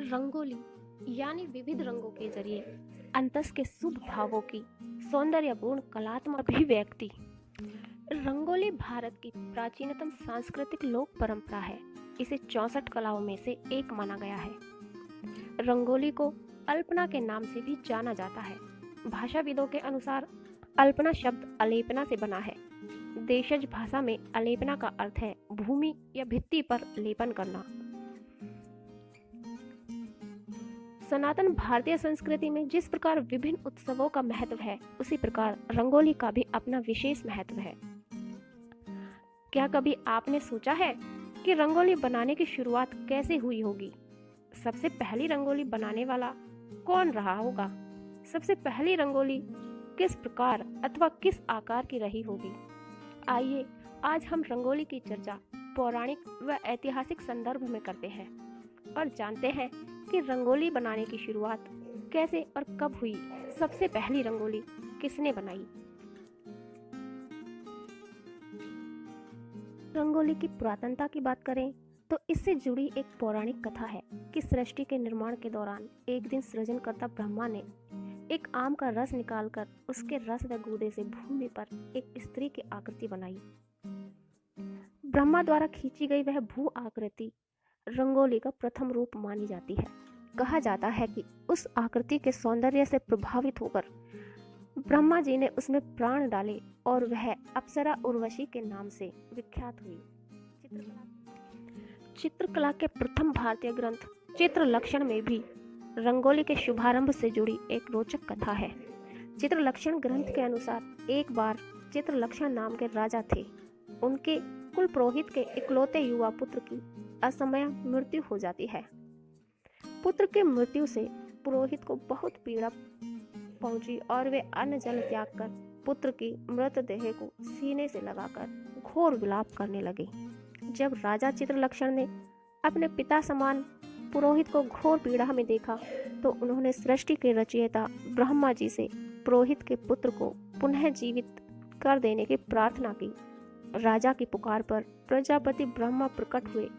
रंगोली यानी विविध रंगों के जरिए अंतस के शुभ भावों की सौंदर्यपूर्ण कलात्मक अभिव्यक्ति। रंगोली भारत की प्राचीनतम सांस्कृतिक लोक परंपरा है। इसे 64 कलाओं में से एक माना गया है। रंगोली को अल्पना के नाम से भी जाना जाता है। भाषाविदों के अनुसार अल्पना शब्द अलेपना से बना है। देशज भाषा में अलेपना का अर्थ है भूमि या भित्ति पर लेपन करना। सनातन भारतीय संस्कृति में जिस प्रकार विभिन्न उत्सवों का महत्व है, उसी प्रकार रंगोली का भी अपना विशेष महत्व है। क्या कभी आपने सोचा है कि रंगोली बनाने की शुरुआत कैसे हुई होगी? सबसे पहली रंगोली बनाने वाला कौन रहा होगा? सबसे पहली रंगोली किस प्रकार अथवा किस आकार की रही होगी? आइए आज हम रंगोली की चर्चा पौराणिक व ऐतिहासिक संदर्भ में करते हैं और जानते हैं कि रंगोली बनाने की शुरुआत कैसे और कब हुई। सबसे पहली रंगोली किसने बनाई? रंगोली की पुरातनता की बात करें तो इससे जुड़ी एक पौराणिक कथा है कि सृष्टि के निर्माण के दौरान एक दिन सृजनकर्ता ब्रह्मा ने एक आम का रस निकालकर उसके रस व गूदे से भूमि पर एक स्त्री की आकृति बनाई। ब्रह्मा द्वारा खींची गई वह भू आकृति रंगोली का प्रथम रूप मानी जाती है। कहा जाता है कि उस आकृति के सौंदर्य से प्रभावित होकर ब्रह्मा जी ने उसमें प्राण डाले और वह अप्सरा उर्वशी के नाम से विख्यात हुई। चित्रकला के प्रथम भारतीय ग्रंथ चित्रलक्षण में भी रंगोली के शुभारंभ से जुड़ी एक रोचक कथा है। चित्रलक्षण ग्रंथ के अनुसार एक बार चित्रलक्षण नाम के राजा थे। उनके कुल पुरोहित के इकलौते युवा पुत्र की असमय मृत्यु हो जाती है। पुत्र के मृत्यु से पुरोहित को बहुत पीड़ा पहुंची और वे अन्न जल त्याग कर पुत्र की मृतदेह को सीने से लगाकर घोर विलाप करने लगे। जब राजा चित्रलक्षण ने अपने पिता समान पुरोहित को घोर पीड़ा में देखा तो उन्होंने सृष्टि के रचयिता ब्रह्मा जी से पुरोहित के पुत्र को पुनः जीवित कर देने की प्रार्थना की। राजा की पुकार पर प्रजापति ब्रह्मा प्रकट हुए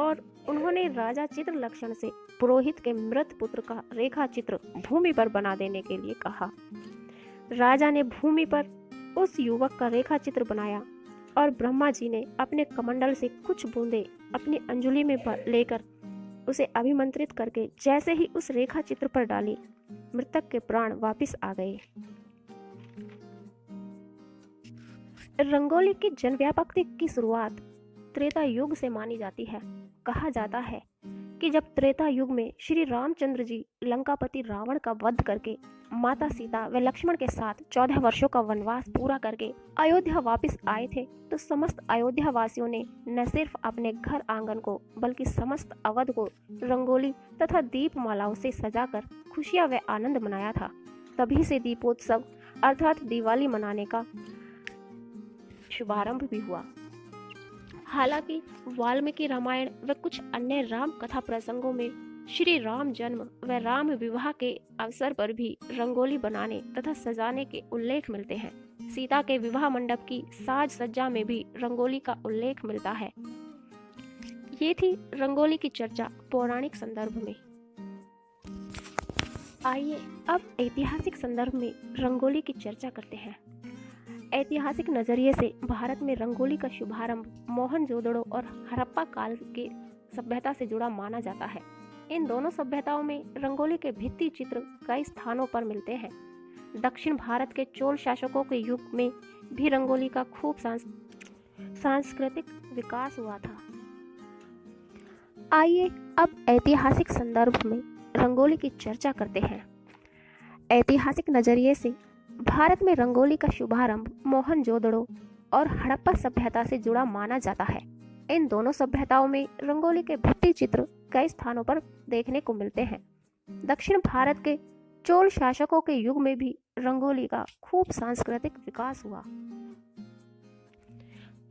और उन्होंने राजा चित्रलक्षण से पुरोहित के मृत पुत्र का रेखा चित्र भूमि पर बना देने के लिए कहा। राजा ने भूमि पर उस युवक का रेखा चित्र बनाया और ब्रह्मा जी ने अपने कमंडल से कुछ बूंदें अपनी अंजुलि में लेकर उसे अभिमंत्रित करके जैसे ही उस रेखा चित्र पर डाली, मृतक के प्राण वापस आ गए। रंगोली की जनव्यापकता की शुरुआत त्रेता युग से मानी जाती है। कहा जाता है कि जब त्रेता युग में श्री रामचंद्र जी लंकापति रावण का वध करके माता सीता व लक्ष्मण के साथ 14 वर्षों का वनवास पूरा करके अयोध्या वापस आए थे, तो समस्त अयोध्या वासियों ने न सिर्फ अपने घर आंगन को बल्कि समस्त अवध को रंगोली तथा दीपमालाओं से सजाकर खुशियां व आनंद मनाया था। तभी से दीपोत्सव अर्थात दिवाली मनाने का शुभारंभ भी हुआ। हालांकि वाल्मीकि रामायण व कुछ अन्य राम कथा प्रसंगों में श्री राम जन्म व राम विवाह के अवसर पर भी रंगोली बनाने तथा सजाने के उल्लेख मिलते हैं। सीता के विवाह मंडप की साज सज्जा में भी रंगोली का उल्लेख मिलता है। ये थी रंगोली की चर्चा पौराणिक संदर्भ में। आइए अब ऐतिहासिक संदर्भ में रंगोली की चर्चा करते हैं। ऐतिहासिक नजरिए से भारत में रंगोली का शुभारंभ मोहनजोदड़ो और हड़प्पा काल के सभ्यता से जुड़ा माना जाता है। इन दोनों सभ्यताओं में रंगोली के भित्ति चित्र कई स्थानों पर मिलते हैं। दक्षिण भारत के चोल शासकों के युग में भी रंगोली का खूब सांस्कृतिक विकास हुआ था। आइए अब ऐतिहासिक संदर्भ में रंगोली की चर्चा करते हैं। ऐतिहासिक नजरिए से भारत में रंगोली का शुभारंभ मोहनजोदड़ो और हड़प्पा सभ्यता से जुड़ा माना जाता है। इन दोनों सभ्यताओं में रंगोली के भित्ति चित्र कई स्थानों पर देखने को मिलते हैं। दक्षिण भारत के चोल शासकों के युग में भी रंगोली का खूब सांस्कृतिक विकास हुआ।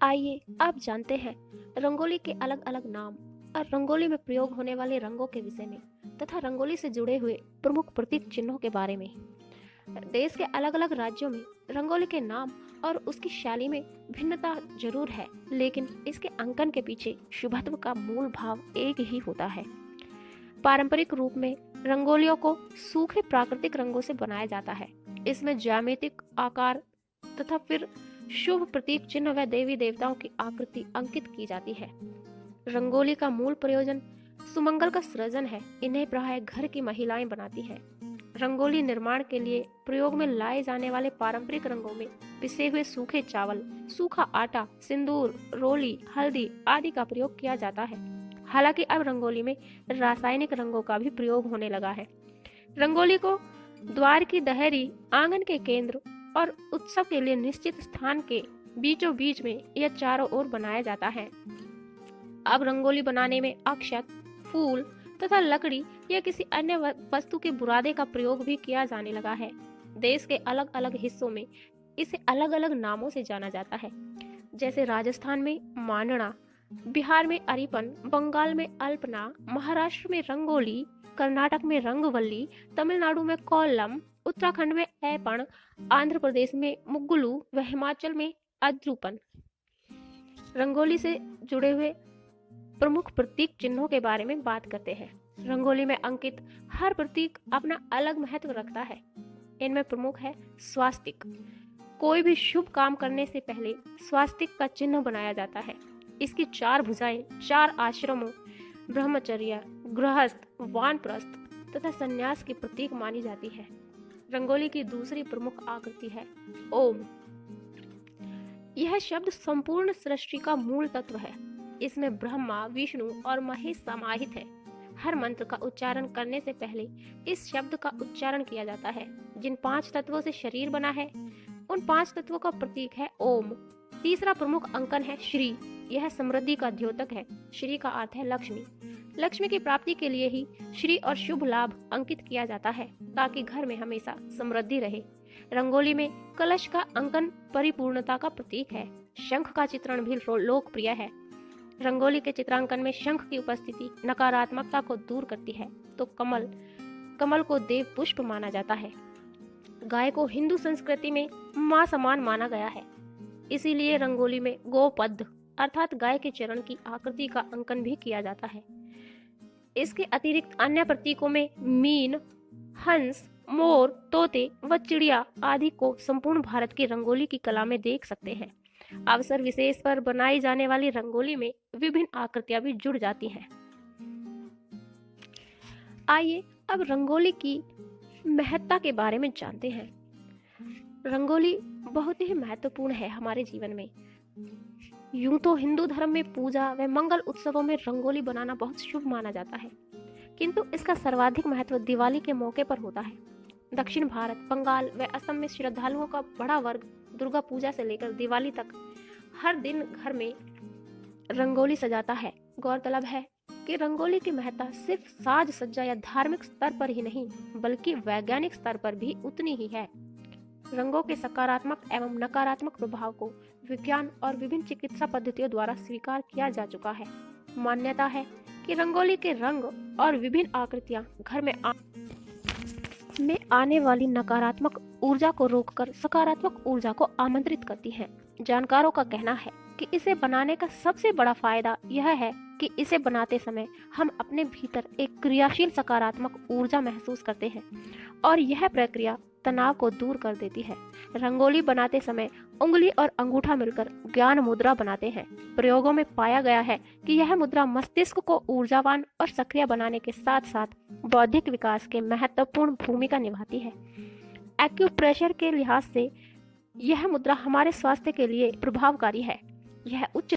आइए आप जानते हैं रंगोली के अलग अलग नाम और रंगोली में प्रयोग होने वाले रंगों के विषय में तथा रंगोली से जुड़े हुए प्रमुख प्रतीक चिन्हों के बारे में। देश के अलग अलग राज्यों में रंगोली के नाम और उसकी शैली में भिन्नता जरूर है, लेकिन इसके अंकन के पीछे शुभत्व का मूल भाव एक ही होता है। पारंपरिक रूप में रंगोलियों को सूखे प्राकृतिक रंगों से बनाया जाता है। इसमें ज्यामितिक आकार तथा फिर शुभ प्रतीक चिन्ह व देवी देवताओं की आकृति अंकित की जाती है। रंगोली का मूल प्रयोजन सुमंगल का सृजन है। इन्हें प्रायः घर की महिलाएं बनाती हैं। रंगोली निर्माण के लिए प्रयोग में लाए जाने वाले पारंपरिक रंगों में पिसे हुए सूखे चावल, सूखा आटा, सिंदूर, रोली, हल्दी आदि का प्रयोग किया जाता है। हालांकि अब रंगोली में रासायनिक रंगों का भी प्रयोग होने लगा है। रंगोली को द्वार की दहरी, आंगन के केंद्र और उत्सव के लिए निश्चित स्थान के बीचों बीच में या चारों ओर बनाया जाता है। अब रंगोली बनाने में अक्षत, फूल तथा लकड़ी या किसी अन्य वस्तु के बुरादे का प्रयोग भी किया जाने लगा है। देश के अलग अलग हिस्सों में इसे अलग अलग नामों से जाना जाता है, जैसे राजस्थान में मांडना, बिहार में अरिपन, बंगाल में अल्पना, महाराष्ट्र में रंगोली, कर्नाटक में रंगवल्ली, तमिलनाडु में कोल्लम, उत्तराखंड में ऐपण, आंध्र प्रदेश में मुग्गुलू व हिमाचल में अद्रुपन। रंगोली से जुड़े हुए प्रमुख प्रतीक चिन्हों के बारे में बात करते हैं। रंगोली में अंकित हर प्रतीक अपना अलग महत्व रखता है। इनमें प्रमुख है स्वास्तिक। कोई भी शुभ काम करने से पहले स्वास्तिक का चिन्ह बनाया जाता है। इसकी 4 भुजाएं 4 आश्रमों ब्रह्मचर्य, गृहस्थ, वानप्रस्थ तथा संन्यास की प्रतीक मानी जाती है। रंगोली की दूसरी प्रमुख आकृति है ओम। यह शब्द संपूर्ण सृष्टि का मूल तत्व है। इसमें ब्रह्मा, विष्णु और महेश समाहित है। हर मंत्र का उच्चारण करने से पहले इस शब्द का उच्चारण किया जाता है। जिन 5 तत्वों से शरीर बना है, उन 5 तत्वों का प्रतीक है ओम। तीसरा प्रमुख अंकन है श्री। यह समृद्धि का द्योतक है। श्री का अर्थ है लक्ष्मी। लक्ष्मी की प्राप्ति के लिए ही श्री और शुभ लाभ अंकित किया जाता है, ताकि घर में हमेशा समृद्धि रहे। रंगोली में कलश का अंकन परिपूर्णता का प्रतीक है। शंख का चित्रण भी लोकप्रिय है। रंगोली के चित्रांकन में शंख की उपस्थिति नकारात्मकता को दूर करती है, तो कमल को देव पुष्प माना जाता है। गाय को हिंदू संस्कृति में मां समान माना गया है। इसीलिए रंगोली में गोपद अर्थात गाय के चरण की आकृति का अंकन भी किया जाता है। इसके अतिरिक्त अन्य प्रतीकों में मीन, हंस, मोर, तोते व चिड़िया आदि को संपूर्ण भारत की रंगोली की कला में देख सकते हैं। अवसर विशेष पर बनाई जाने वाली रंगोली में विभिन्न आकृतियां भी जुड़ जाती हैं। आइए अब रंगोली की महत्ता के बारे में जानते हैं। रंगोली बहुत ही महत्वपूर्ण है हमारे जीवन में। यूं तो हिंदू धर्म में पूजा व मंगल उत्सवों में रंगोली बनाना बहुत शुभ माना जाता है, किंतु इसका सर्वाधिक महत्व दिवाली के मौके पर होता है। दक्षिण भारत, बंगाल व असम में श्रद्धालुओं का बड़ा वर्ग दुर्गा पूजा से लेकर दिवाली तक हर दिन घर में रंगोली सजाता है। गौरतलब है कि रंगोली की महत्ता सिर्फ साज सज्जा या धार्मिक स्तर पर ही नहीं, बल्कि वैज्ञानिक स्तर पर भी उतनी ही है। रंगों के सकारात्मक एवं नकारात्मक प्रभाव को विज्ञान और विभिन्न चिकित्सा पद्धतियों द्वारा स्वीकार किया जा चुका है। मान्यता है कि रंगोली के रंग और विभिन्न आकृतियां घर में आने वाली नकारात्मक ऊर्जा को रोककर सकारात्मक ऊर्जा को आमंत्रित करती हैं। जानकारों का कहना है कि इसे बनाने का सबसे बड़ा फायदा यह है कि इसे बनाते समय हम अपने भीतर एक क्रियाशील सकारात्मक ऊर्जा महसूस करते हैं और यह प्रक्रिया तनाव को दूर कर देती है। रंगोली बनाते समय उंगली और अंगूठा मिलकर ज्ञान मुद्रा बनाते हैं। प्रयोगों में पाया गया है कि यह मुद्रा मस्तिष्क को ऊर्जावान और सक्रिय बनाने के साथ साथ बौद्धिक विकास के महत्वपूर्ण भूमिका निभाती है। एक्यूप्रेशर के लिहाज से यह मुद्रा हमारे स्वास्थ्य के लिए प्रभावकारी है। यह उच्च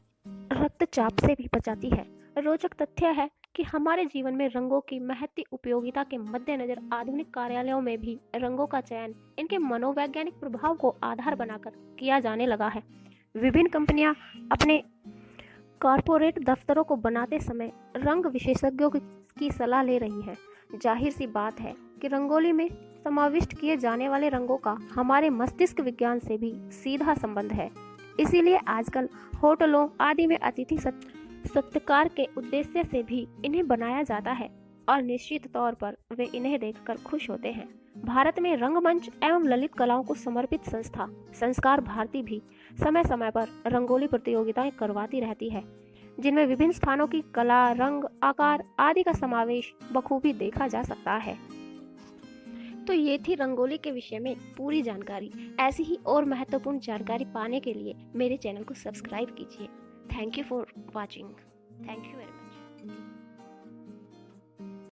रक्तचाप से भी बचाती है। रोचक तथ्य है कि हमारे जीवन में रंगों की महती उपयोगिता के मद्देनजर आधुनिक कार्यालयों में भी रंगों का चयन इनके मनोवैज्ञानिक प्रभाव को आधार बनाकर किया जाने लगा है। विभिन्न कंपनियां अपने कॉरपोरेट दफ्तरों को बनाते समय रंग विशेषज्ञों की सलाह ले रही है। जाहिर सी बात है कि रंगोली में समाविष्ट किए जाने वाले रंगों का हमारे मस्तिष्क विज्ञान से भी सीधा संबंध है। इसीलिए आजकल होटलों आदि में अतिथि सत्कार के उद्देश्य से भी इन्हें बनाया जाता है और निश्चित तौर पर वे इन्हें देखकर खुश होते हैं। भारत में रंगमंच एवं ललित कलाओं को समर्पित संस्था संस्कार भारती भी समय समय पर रंगोली प्रतियोगिताएं करवाती रहती है। जिनमें विभिन्न स्थानों की कला, रंग, आकार आदि का समावेश बखूबी देखा जा सकता है। तो ये थी रंगोली के विषय में पूरी जानकारी। ऐसी ही और महत्वपूर्ण जानकारी पाने के लिए मेरे चैनल को सब्सक्राइब कीजिए। Thank you for watching. Thank you very much.